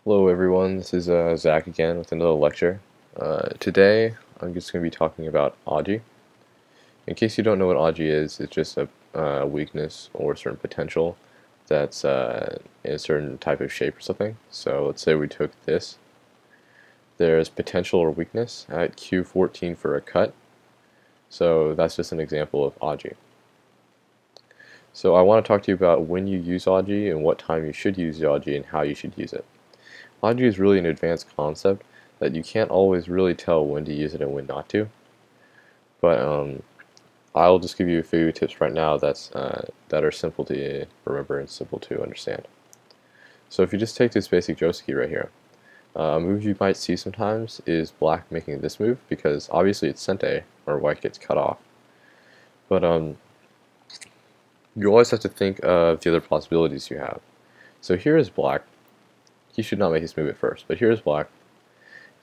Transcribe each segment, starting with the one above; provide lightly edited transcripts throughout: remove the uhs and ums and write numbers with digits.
Hello everyone, this is Zach again with another lecture. Today I'm just going to be talking about Aji. In case you don't know what Aji is, it's just a weakness or a certain potential that's in a certain type of shape or something. So let's say we took this. There's potential or weakness at Q14 for a cut. So that's just an example of Aji. So I want to talk to you about when you use Aji and what time you should use Aji and how you should use it. Aji is really an advanced concept that you can't always really tell when to use it and when not to. But I'll just give you a few tips right now that are simple to remember and simple to understand. So if you just take this basic Josuke right here, a move you might see sometimes is black making this move because obviously it's Sente or white gets cut off. But you always have to think of the other possibilities you have. So here is black. He should not make his move at first, but here is black.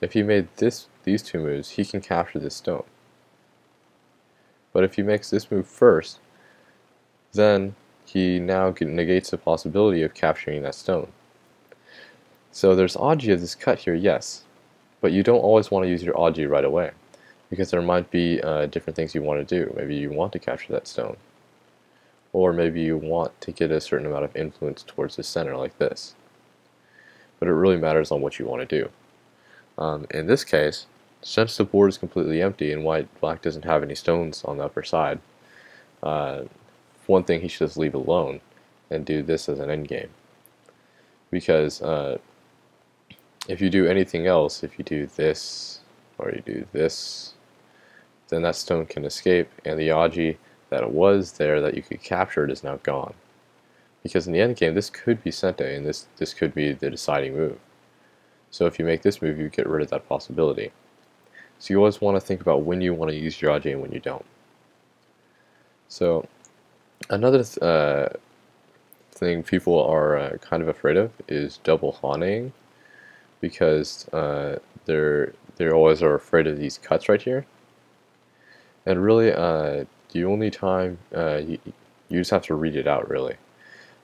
If he made these two moves, he can capture this stone. But if he makes this move first, then he now negates the possibility of capturing that stone. So there's Aji of this cut here, yes, but you don't always want to use your Aji right away, because there might be different things you want to do. Maybe you want to capture that stone, or maybe you want to get a certain amount of influence towards the center like this. But it really matters on what you want to do. In this case, since the board is completely empty and black doesn't have any stones on the upper side, one thing he should just leave alone and do this as an endgame. Because if you do anything else, if you do this or you do this, then that stone can escape, and the Aji that was there that you could capture it is now gone. Because in the endgame, this could be Sente, and this could be the deciding move. So if you make this move, you get rid of that possibility. So you always want to think about when you want to use your Aji and when you don't. So another thing people are kind of afraid of is double Haneing, because they always are afraid of these cuts right here. And really, the only time you just have to read it out, really.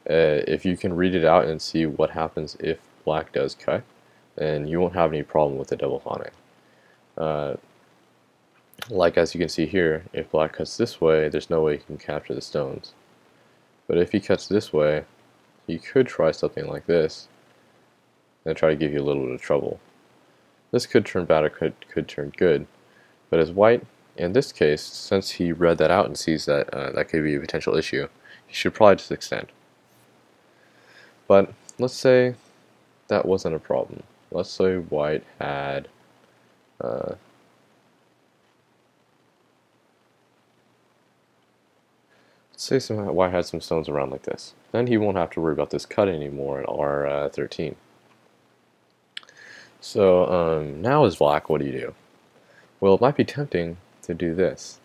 If you can read it out and see what happens if black does cut, then you won't have any problem with the double Haneing. Like as you can see here, if black cuts this way, there's no way he can capture the stones. But if he cuts this way, he could try something like this and try to give you a little bit of trouble. This could turn bad or could turn good. But as white, in this case, since he read that out and sees that that could be a potential issue, he should probably just extend. But let's say that wasn't a problem. Let's say white had say white had some stones around like this. Then he won't have to worry about this cut anymore at R13. So now as black, what do you do? Well, it might be tempting to do this.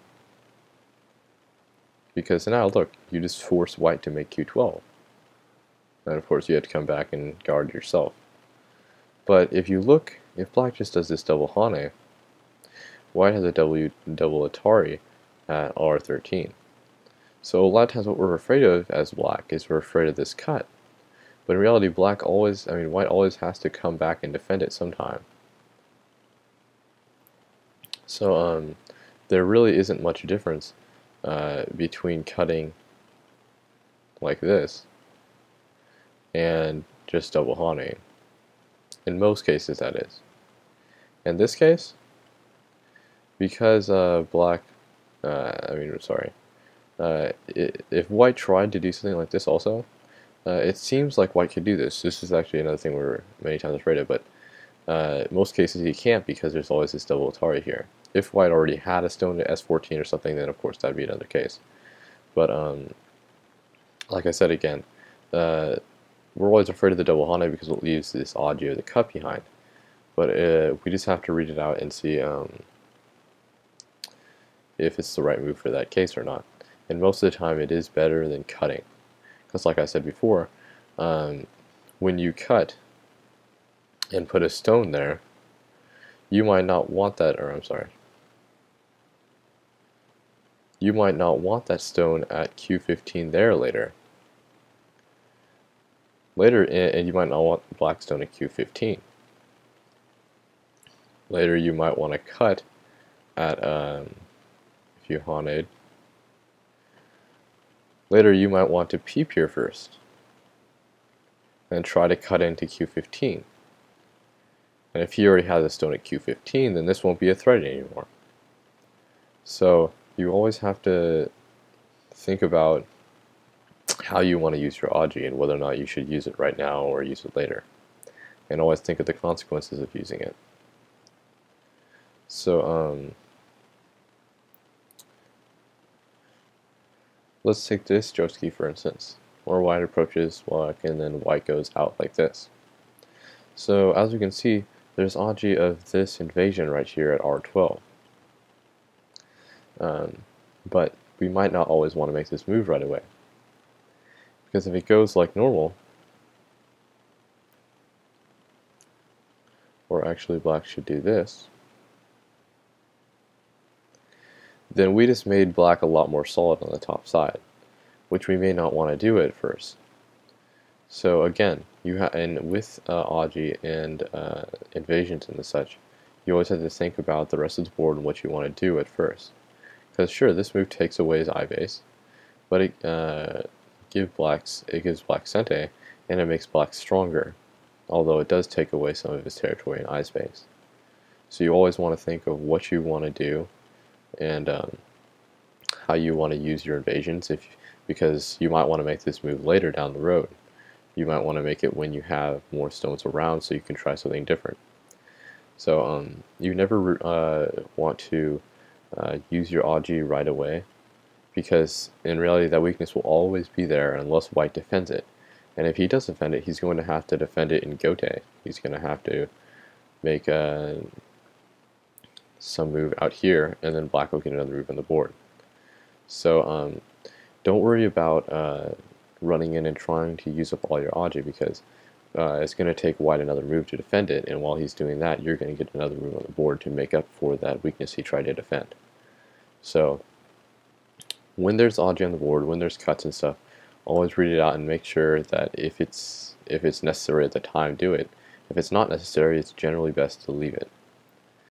Because now look, you just force white to make Q12. And of course you have to come back and guard yourself. But if you look, if black just does this double Hane, white has a double Atari at R13. So a lot of times what we're afraid of as black is we're afraid of this cut. But in reality, white always has to come back and defend it sometime. So there really isn't much difference between cutting like this and just double Haneing. In most cases, that is. In this case, because black, if white tried to do something like this also, it seems like white could do this. This is actually another thing we're many times afraid of, but most cases he can't because there's always this double Atari here. If white already had a stone to S14 or something, then of course that'd be another case. But like I said again, we're always afraid of the double Hane because it leaves this Aji of the cut behind. But we just have to read it out and see if it's the right move for that case or not. And most of the time it is better than cutting. Because like I said before, when you cut and put a stone there, you might not want that, you might not want that stone at Q15 there later. Later, and you might not want black stone at q15. Later, you might want to cut at, if you haunted. Later, you might want to peep here first, and try to cut into q15. And if he already has a stone at q15, then this won't be a threat anymore. So you always have to think about how you want to use your Aji and whether or not you should use it right now or use it later. And always think of the consequences of using it. So let's take this Joski for instance, where white approaches black and then white goes out like this. So as we can see, there's Aji of this invasion right here at R12. But we might not always want to make this move right away. Because if it goes like normal, or actually black should do this, then we just made black a lot more solid on the top side, which we may not want to do at first. So again, and with Aji and invasions and such, you always have to think about the rest of the board and what you want to do at first. Because sure, this move takes away his I base, but it gives black Sente, and it makes black stronger, although it does take away some of his territory and I space. So you always want to think of what you want to do and how you want to use your invasions, because you might want to make this move later down the road. You might want to make it when you have more stones around so you can try something different. So you never want to use your Aji right away, because in reality that weakness will always be there unless white defends it. And if he does defend it, he's going to have to defend it in Gote. He's going to have to make some move out here, and then black will get another move on the board. So don't worry about running in and trying to use up all your Aji, because it's going to take white another move to defend it, and while he's doing that, you're going to get another move on the board to make up for that weakness he tried to defend. So when there's Aji on the board, when there's cuts and stuff, always read it out and make sure that if it's necessary at the time, do it. If it's not necessary, it's generally best to leave it.